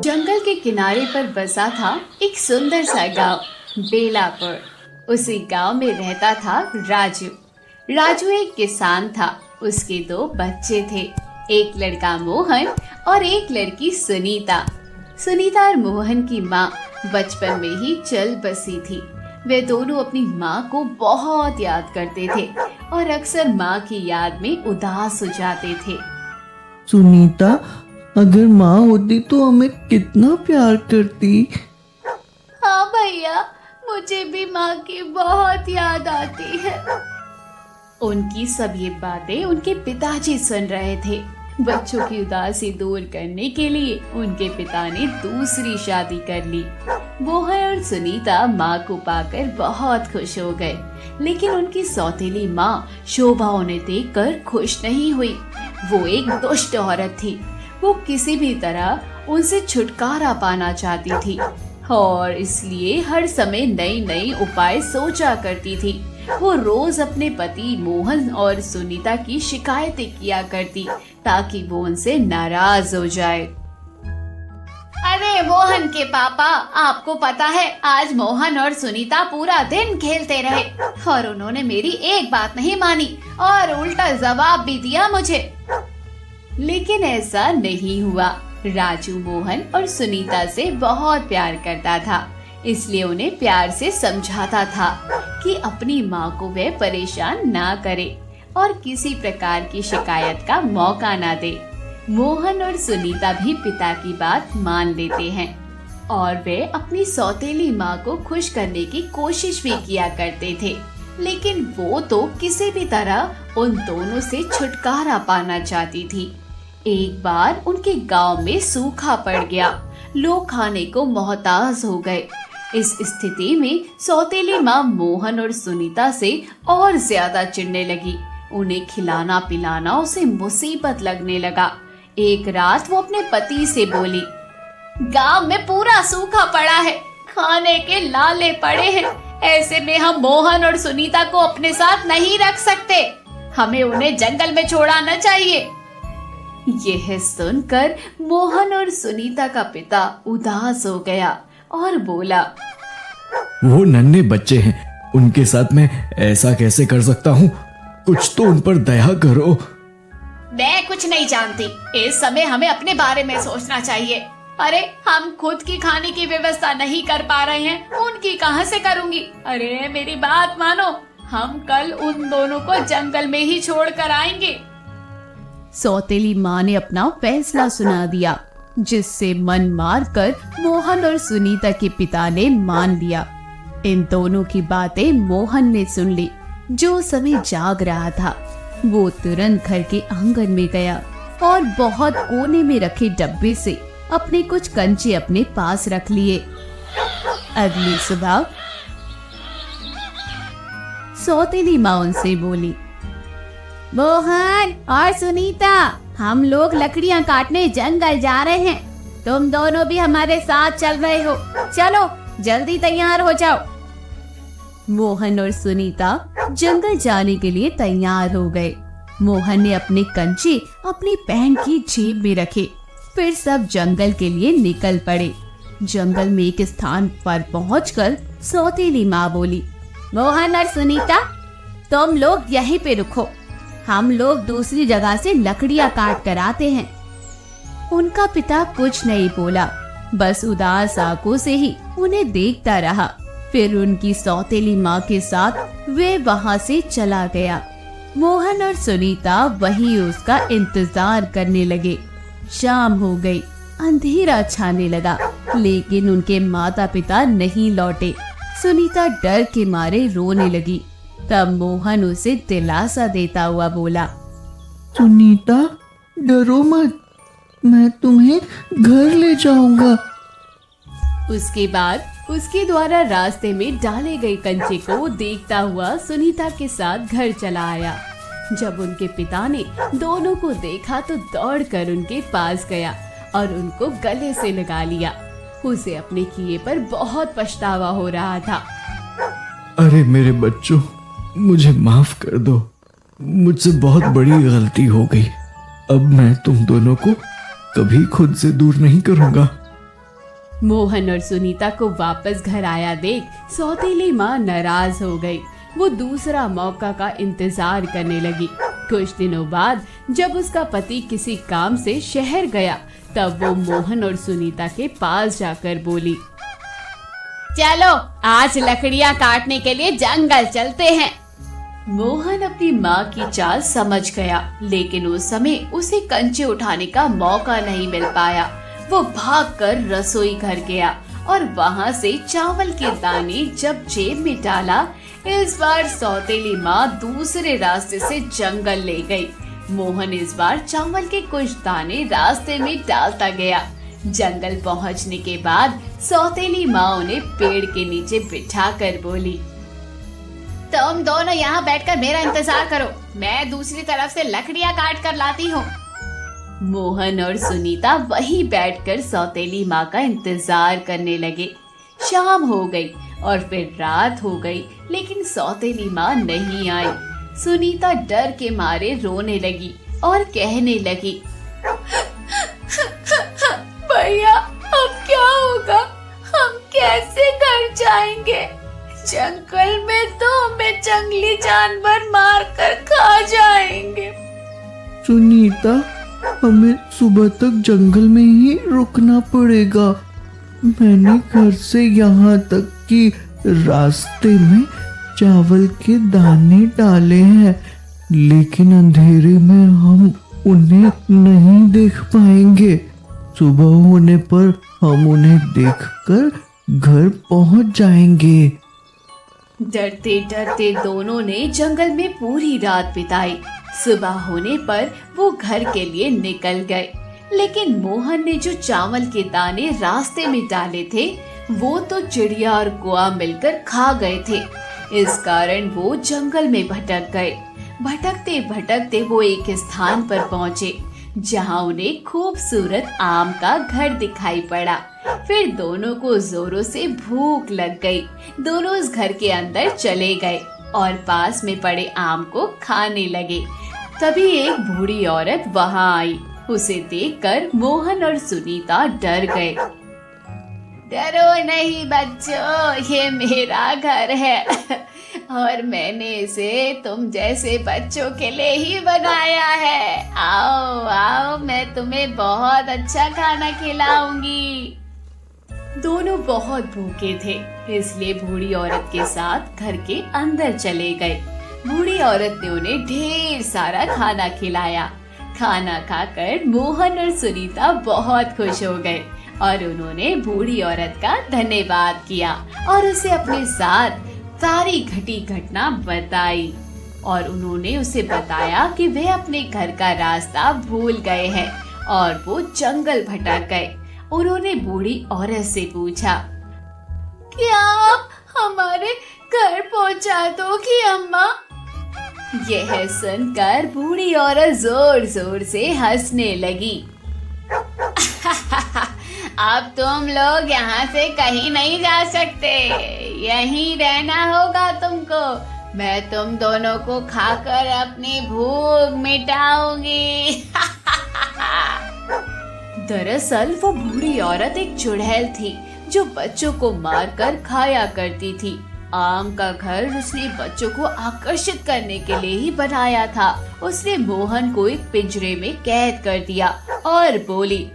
जंगल के किनारे पर बसा था एक सुंदर सा गांव, बेलापुर। उसी गांव में रहता था राजू। राजू एक किसान था। उसके 2 बच्चे थे, एक लड़का मोहन और एक लड़की सुनीता। सुनीता और मोहन की माँ बचपन में ही चल बसी थी। वे दोनों अपनी माँ को बहुत याद करते थे और अक्सर माँ की याद में उदास हो जाते थे। सुनीता, अगर माँ होती तो हमें कितना प्यार करती। हाँ भैया, मुझे भी माँ की बहुत याद आती है। उनकी सब ये बातें उनके पिताजी सुन रहे थे। बच्चों की उदासी दूर करने के लिए उनके पिता ने दूसरी शादी कर ली। मोहन और सुनीता माँ को पाकर बहुत खुश हो गए, लेकिन उनकी सौतेली माँ शोभा उन्हें देखकर खुश नहीं हुई। वो एक दुष्ट औरत थी। वो किसी भी तरह उनसे छुटकारा पाना चाहती थी और इसलिए हर समय नई नई उपाय सोचा करती थी। वो रोज अपने पति मोहन और सुनीता की शिकायतें किया करती ताकि वो उनसे नाराज हो जाए। अरे मोहन के पापा, आपको पता है आज मोहन और सुनीता पूरा दिन खेलते रहे और उन्होंने मेरी एक बात नहीं मानी और उल्टा जवाब भी दिया मुझे। लेकिन ऐसा नहीं हुआ। राजू मोहन और सुनीता से बहुत प्यार करता था, इसलिए उन्हें प्यार से समझाता था कि अपनी माँ को वे परेशान ना करे और किसी प्रकार की शिकायत का मौका ना दे। मोहन और सुनीता भी पिता की बात मान लेते हैं और वे अपनी सौतेली माँ को खुश करने की कोशिश भी किया करते थे, लेकिन वो तो किसी भी तरह उन दोनों से छुटकारा पाना चाहती थी। एक बार उनके गांव में सूखा पड़ गया। लोग खाने को मोहताज हो गए। इस स्थिति में सौतेली माँ मोहन और सुनीता से और ज्यादा चिढ़ने लगी। उन्हें खिलाना पिलाना उसे मुसीबत लगने लगा। एक रात वो अपने पति से बोली, गांव में पूरा सूखा पड़ा है, खाने के लाले पड़े हैं। ऐसे में हम मोहन और सुनीता को अपने साथ नहीं रख सकते। हमें उन्हें जंगल में छोड़ाना चाहिए। यह सुनकर मोहन और सुनीता का पिता उदास हो गया और बोला, वो नन्हे बच्चे हैं, उनके साथ मैं ऐसा कैसे कर सकता हूँ? कुछ तो उन पर दया करो। मैं कुछ नहीं जानती। इस समय हमें अपने बारे में सोचना चाहिए। अरे हम खुद की खाने की व्यवस्था नहीं कर पा रहे हैं, उनकी कहाँ से करूँगी? अरे मेरी बात मानो, हम कल उन दोनों को जंगल में ही छोड़ कर आएंगे। सौतेली माँ ने अपना फैसला सुना दिया, जिससे मन मार कर मोहन और सुनीता के पिता ने मान लिया। इन दोनों की बातें मोहन ने सुन ली, जो समय जाग रहा था। वो तुरंत घर के आंगन में गया और बहुत कोने में रखे डब्बे से अपने कुछ कंचे अपने पास रख लिए। अगली सुबह सौतेली माँ उनसे बोली, मोहन और सुनीता, हम लोग लकड़ियाँ काटने जंगल जा रहे हैं। तुम दोनों भी हमारे साथ चल रहे हो। चलो जल्दी तैयार हो जाओ। मोहन और सुनीता जंगल जाने के लिए तैयार हो गए। मोहन ने अपने कंचे अपनी पैंट की जेब में रखे, फिर सब जंगल के लिए निकल पड़े। जंगल में एक स्थान पर पहुंचकर सौतेली माँ बोली, मोहन और सुनीता, तुम लोग यहीं पे रुको, हम लोग दूसरी जगह से लकड़ियाँ काट कर आते हैं। उनका पिता कुछ नहीं बोला, बस उदास आंखों से ही उन्हें देखता रहा। फिर उनकी सौतेली माँ के साथ वे वहाँ से चला गया। मोहन और सुनीता वहीं उसका इंतजार करने लगे। शाम हो गई, अंधेरा छाने लगा, लेकिन उनके माता पिता नहीं लौटे। सुनीता डर के मारे रोने लगी। तब मोहन उसे दिलासा देता हुआ बोला, सुनीता, डरो मत, मैं तुम्हें घर ले जाऊंगा। उसके बाद उसके द्वारा रास्ते में डाले गए कंचे को देखता हुआ सुनीता के साथ घर चला आया। जब उनके पिता ने दोनों को देखा तो दौड़कर उनके पास गया और उनको गले से लगा लिया। उसे अपने किए पर बहुत पछतावा हो रहा था। अरे मेरे बच्चों, मुझे माफ कर दो, मुझसे बहुत बड़ी गलती हो गई। अब मैं तुम दोनों को कभी खुद से दूर नहीं करूंगा। मोहन और सुनीता को वापस घर आया देख सौतेली माँ नाराज हो गई। वो दूसरा मौका का इंतजार करने लगी। कुछ दिनों बाद जब उसका पति किसी काम से शहर गया, तब वो मोहन और सुनीता के पास जाकर बोली, चलो आज लकड़ियाँ काटने के लिए जंगल चलते हैं। मोहन अपनी माँ की चाल समझ गया, लेकिन उस समय उसे कंचे उठाने का मौका नहीं मिल पाया। वो भागकर रसोई घर गया और वहाँ से चावल के दाने जब जेब में डाला, इस बार सौतेली माँ दूसरे रास्ते से जंगल ले गई। मोहन इस बार चावल के कुछ दाने रास्ते में डालता गया। जंगल पहुँचने के बाद सौतेली माँ उन्हें पेड़ के नीचे बिठाकर बोली, तुम दोनों यहाँ बैठकर मेरा इंतजार करो, मैं दूसरी तरफ से लकड़ियाँ काट कर लाती हूँ। मोहन और सुनीता वहीं बैठकर सौतेली माँ का इंतजार करने लगे। शाम हो गई और फिर रात हो गई, लेकिन सौतेली माँ नहीं आई। सुनीता डर के मारे रोने लगी और कहने लगी, भैया अब क्या होगा, हम कैसे घर जाएंगे? जंगल में तो हमें जंगली जानवर मार कर खा जाएंगे। सुनीता, हमें सुबह तक जंगल में ही रुकना पड़ेगा। मैंने घर से यहाँ तक कि रास्ते में चावल के दाने डाले हैं, लेकिन अंधेरे में हम उन्हें नहीं देख पाएंगे। सुबह होने पर हम उन्हें देखकर घर पहुंच जाएंगे। डरते डरते दोनों ने जंगल में पूरी रात बिताई। सुबह होने पर वो घर के लिए निकल गए, लेकिन मोहन ने जो चावल के दाने रास्ते में डाले थे, वो तो चिड़िया और कौआ मिलकर खा गए थे। इस कारण वो जंगल में भटक गए। भटकते भटकते वो एक स्थान पर पहुँचे, जहाँ उन्हें खूबसूरत आम का घर दिखाई पड़ा। फिर दोनों को जोरों से भूख लग गई। दोनों उस घर के अंदर चले गए और पास में पड़े आम को खाने लगे। तभी एक बूढ़ी औरत वहाँ आई। उसे देखकर मोहन और सुनीता डर गए। डरो नहीं बच्चों, ये मेरा घर है और मैंने इसे तुम जैसे बच्चों के लिए ही बनाया है। आओ आओ, मैं तुम्हें बहुत अच्छा खाना खिलाऊंगी। दोनों बहुत भूखे थे, इसलिए बूढ़ी औरत के साथ घर के अंदर चले गए। बूढ़ी औरत ने उन्हें ढेर सारा खाना खिलाया। खाना खाकर मोहन और सुनीता बहुत खुश हो गए और उन्होंने बूढ़ी औरत का धन्यवाद किया और उसे अपने साथ सारी घटी घटना बताई। और उन्होंने उसे बताया कि वे अपने घर का रास्ता भूल गए हैं और वो जंगल भटक गए। उन्होंने बूढ़ी औरत से पूछा, क्या आप हमारे घर पहुंचा दोगी अम्मा? यह सुनकर बूढ़ी औरत जोर जोर से हंसने लगी। अब तुम लोग यहाँ से कहीं नहीं जा सकते, यहीं रहना होगा तुमको। मैं तुम दोनों को खाकर अपनी भूख मिटाऊंगी। दरअसल वो बूढ़ी औरत एक चुड़ैल थी जो बच्चों को मारकर खाया करती थी। आम का घर उसने बच्चों को आकर्षित करने के लिए ही बनाया था। उसने मोहन को एक पिंजरे में कैद कर दिया और बोली,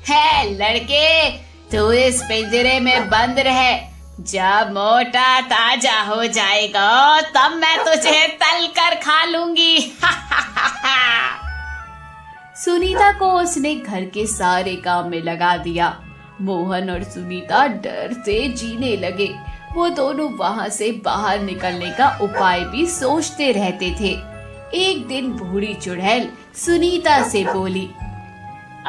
है लड़के, तू इस पिंजरे में बंद रहे। जब मोटा ताजा हो जाएगा तब मैं तुझे तल कर खा लूंगी। सुनीता को उसने घर के सारे काम में लगा दिया। मोहन और सुनीता डर से जीने लगे। वो दोनों वहाँ से बाहर निकलने का उपाय भी सोचते रहते थे। एक दिन बूढ़ी चुड़ैल सुनीता से बोली,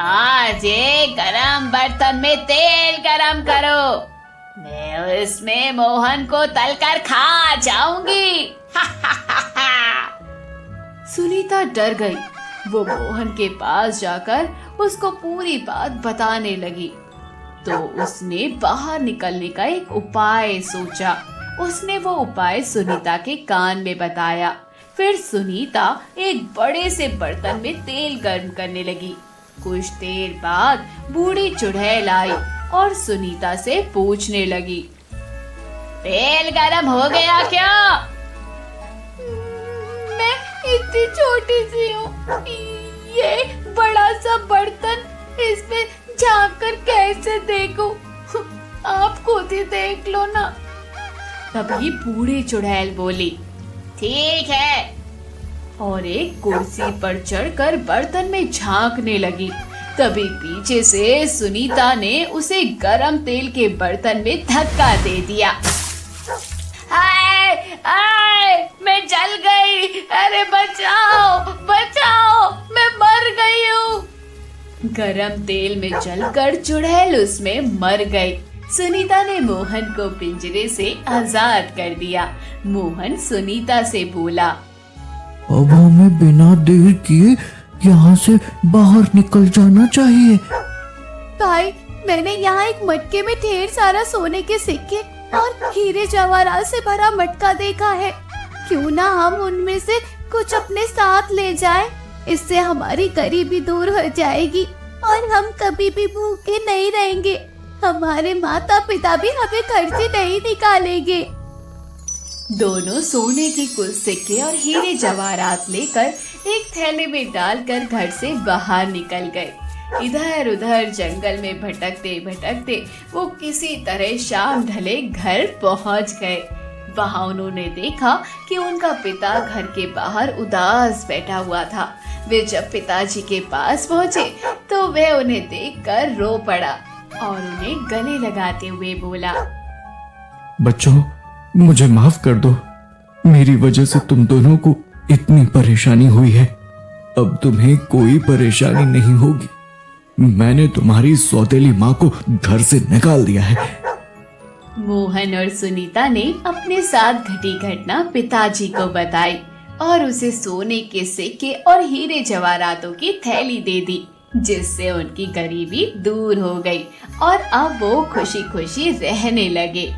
आज एक गरम बर्तन में तेल गरम करो, मैं उसमें मोहन को तलकर खा जाऊंगी। सुनीता डर गई। वो मोहन के पास जाकर उसको पूरी बात बताने लगी। तो उसने बाहर निकलने का एक उपाय सोचा। उसने वो उपाय सुनीता के कान में बताया। फिर सुनीता एक बड़े से बर्तन में तेल गर्म करने लगी कुछ देर बाद बूढ़ी चुड़ैल आई और सुनीता से पूछने लगी, तेल गरम हो गया क्या? मैं इतनी छोटी सी हूँ, ये बड़ा सा बर्तन, इसमें झांक कर कैसे देखूं? आप खुद ही देख लो ना। तभी बूढ़ी चुड़ैल बोली, ठीक है, और एक कुर्सी पर चढ़कर बर्तन में झांकने लगी। तभी पीछे से सुनीता ने उसे गरम तेल के बर्तन में धक्का दे दिया। आए, आए, मैं जल गई, अरे बचाओ बचाओ, मैं मर गई हूँ। गरम तेल में जलकर चुड़ैल उसमें मर गई। सुनीता ने मोहन को पिंजरे से आजाद कर दिया। मोहन सुनीता से बोला, अब हमें बिना देर किए यहाँ से बाहर निकल जाना चाहिए। भाई, मैंने यहाँ एक मटके में ढेर सारा सोने के सिक्के और हीरे जवाहरात से भरा मटका देखा है। क्यों ना हम उनमें से कुछ अपने साथ ले जाएं? इससे हमारी गरीबी दूर हो जाएगी और हम कभी भी भूखे नहीं रहेंगे। हमारे माता पिता भी हमें घर से नहीं निकालेंगे। दोनों सोने के कुछ सिक्के और हीरे जवाहरात लेकर एक थैले में डालकर घर से बाहर निकल गए। इधर उधर जंगल में भटकते भटकते वो किसी तरह शाम ढले घर पहुंच गए। वहां उन्होंने देखा कि उनका पिता घर के बाहर उदास बैठा हुआ था। वे जब पिताजी के पास पहुंचे तो वह उन्हें देखकर रो पड़ा और उन्हें गले लगाते हुए बोला, बच्चों, मुझे माफ कर दो। मेरी वजह से तुम दोनों को इतनी परेशानी हुई है। अब तुम्हें कोई परेशानी नहीं होगी। मैंने तुम्हारी सौतेली माँ को घर से निकाल दिया है। मोहन और सुनीता ने अपने साथ घटी घटना पिताजी को बताई और उसे सोने के सिक्के और हीरे जवाहरातों की थैली दे दी, जिससे उनकी गरीबी दूर हो गई और अब वो खुशी खुशी रहने लगे।